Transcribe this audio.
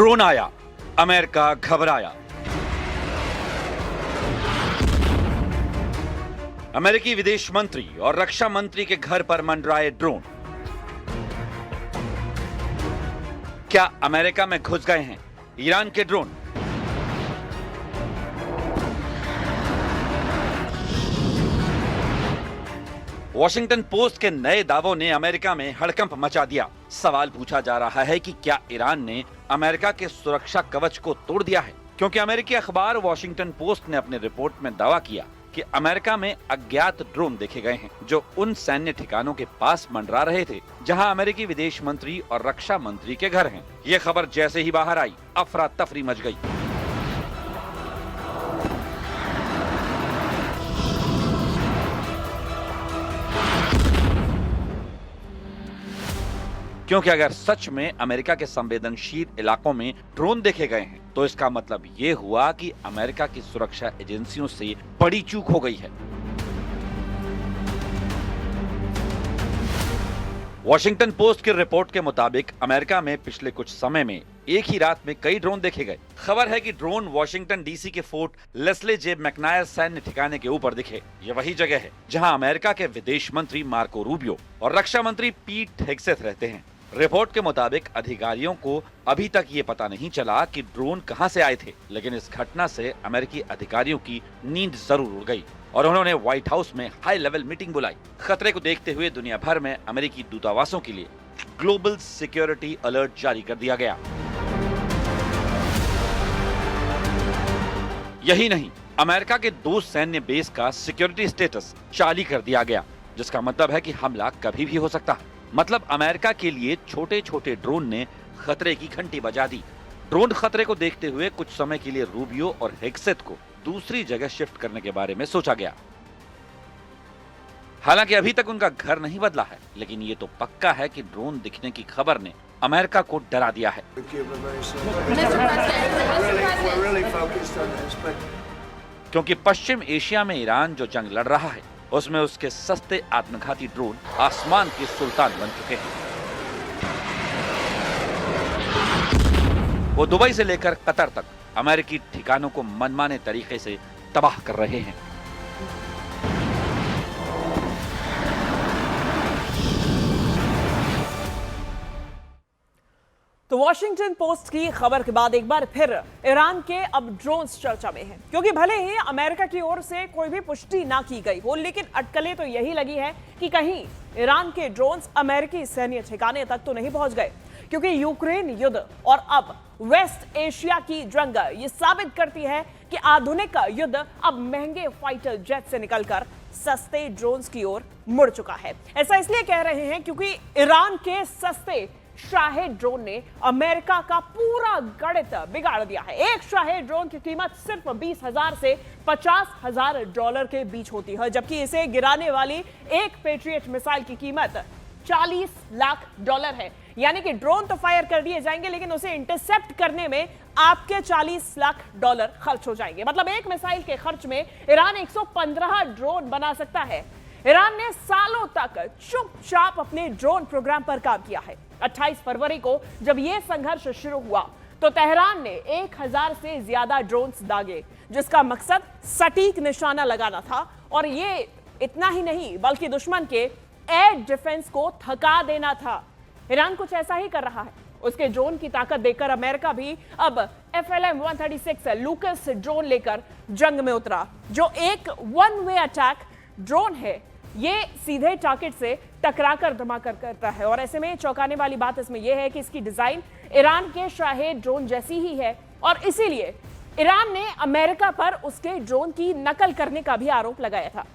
Drone आया, America घबराया। अमेरिकी विदेश मंत्री और रक्षा मंत्री के घर पर मंडराए ड्रोन। क्या अमेरिका में घुस गए हैं ईरान के ड्रोन? वॉशिंगटन पोस्ट के नए दावों ने अमेरिका में हड़कंप मचा दिया। सवाल पूछा जा रहा है कि क्या ईरान ने अमेरिका के सुरक्षा कवच को तोड़ दिया है, क्योंकि अमेरिकी अखबार वॉशिंगटन पोस्ट ने अपने रिपोर्ट में दावा किया कि अमेरिका में अज्ञात ड्रोन देखे गए हैं जो उन सैन्य ठिकानों के पास मंडरा रहे थे जहां अमेरिकी विदेश मंत्री और रक्षा मंत्री के घर हैं। ये खबर जैसे ही बाहर आई, अफरा तफरी मच गई। क्योंकि अगर सच में अमेरिका के संवेदनशील इलाकों में ड्रोन देखे गए हैं तो इसका मतलब ये हुआ कि अमेरिका की सुरक्षा एजेंसियों से बड़ी चूक हो गई है। वॉशिंगटन पोस्ट की रिपोर्ट के मुताबिक अमेरिका में पिछले कुछ समय में एक ही रात में कई ड्रोन देखे गए। खबर है कि ड्रोन वॉशिंगटन डीसी के फोर्ट लेस्ले जे मैकनायर सैन्य ठिकाने के ऊपर दिखे। ये वही जगह है जहां अमेरिका के विदेश मंत्री मार्को रूबियो और रक्षा मंत्री पीट हेगसेथ रहते हैं। रिपोर्ट के मुताबिक अधिकारियों को अभी तक ये पता नहीं चला कि ड्रोन कहां से आए थे, लेकिन इस घटना से अमेरिकी अधिकारियों की नींद जरूर उड़ गई और उन्होंने व्हाइट हाउस में हाई लेवल मीटिंग बुलाई। खतरे को देखते हुए दुनिया भर में अमेरिकी दूतावासों के लिए ग्लोबल सिक्योरिटी अलर्ट जारी कर दिया गया। यही नहीं, अमेरिका के 2 सैन्य बेस का सिक्योरिटी स्टेटस जारी कर दिया गया, जिसका मतलब है कि हमला कभी भी हो सकता है। मतलब अमेरिका के लिए छोटे छोटे ड्रोन ने खतरे की घंटी बजा दी। ड्रोन खतरे को देखते हुए कुछ समय के लिए रूबियो और हेगसेथ को दूसरी जगह शिफ्ट करने के बारे में सोचा गया। हालांकि अभी तक उनका घर नहीं बदला है, लेकिन ये तो पक्का है कि ड्रोन दिखने की खबर ने अमेरिका को डरा दिया है। क्योंकि पश्चिम एशिया में ईरान जो जंग लड़ रहा है उसमें उसके सस्ते आत्मघाती ड्रोन आसमान के सुल्तान बन चुके हैं। वो दुबई से लेकर कतर तक अमेरिकी ठिकानों को मनमाने तरीके से तबाह कर रहे हैं। तो वॉशिंगटन पोस्ट की खबर के बाद एक बार फिर ईरान के अब ड्रोन्स चर्चा में हैं, क्योंकि भले ही अमेरिका की ओर से कोई भी पुष्टि ना की गई हो, लेकिन अटकलें तो यही लगी है कि कहीं ईरान के ड्रोन्स अमेरिकी सैन्य ठिकाने तक तो नहीं पहुंच गए। क्योंकि यूक्रेन युद्ध और अब वेस्ट एशिया की जंग ये साबित करती है कि आधुनिक युद्ध अब महंगे फाइटर जेट से निकलकर सस्ते ड्रोन्स की ओर मुड़ चुका है। ऐसा इसलिए कह रहे हैं क्योंकि ईरान के सस्ते शाहेद ड्रोन ने अमेरिका का पूरा गणित बिगाड़ दिया है। एक शाहेद ड्रोन की कीमत सिर्फ 20,000 से 50,000 डॉलर के बीच होती है, जबकि इसे गिराने वाली एक पेट्रियट मिसाइल की कीमत 40 लाख डॉलर है। यानी कि ड्रोन तो फायर कर दिए जाएंगे, लेकिन उसे इंटरसेप्ट करने में आपके 40 लाख डॉलर खर्च हो जाएंगे। मतलब एक मिसाइल के खर्च में ईरान 115 ड्रोन बना सकता है। ईरान ने सालों तक चुपचाप अपने ड्रोन प्रोग्राम पर काम किया है। 28 फरवरी को जब यह संघर्ष शुरू हुआ तो तेहरान ने 1000 से ज्यादा ड्रोन्स दागे, जिसका मकसद सटीक निशाना लगाना था। और ये इतना ही नहीं, बल्कि दुश्मन के एयर डिफेंस को थका देना था। ईरान कुछ ऐसा ही कर रहा है। उसके ड्रोन की ताकत देखकर अमेरिका भी अब FLM-136 लूकस ड्रोन लेकर जंग में उतरा, जो एक वन वे अटैक ड्रोन है। ये सीधे टारगेट से टकराकर धमाका करता है। और ऐसे में चौंकाने वाली बात इसमें यह है कि इसकी डिजाइन ईरान के शाहेद ड्रोन जैसी ही है, और इसीलिए ईरान ने अमेरिका पर उसके ड्रोन की नकल करने का भी आरोप लगाया था।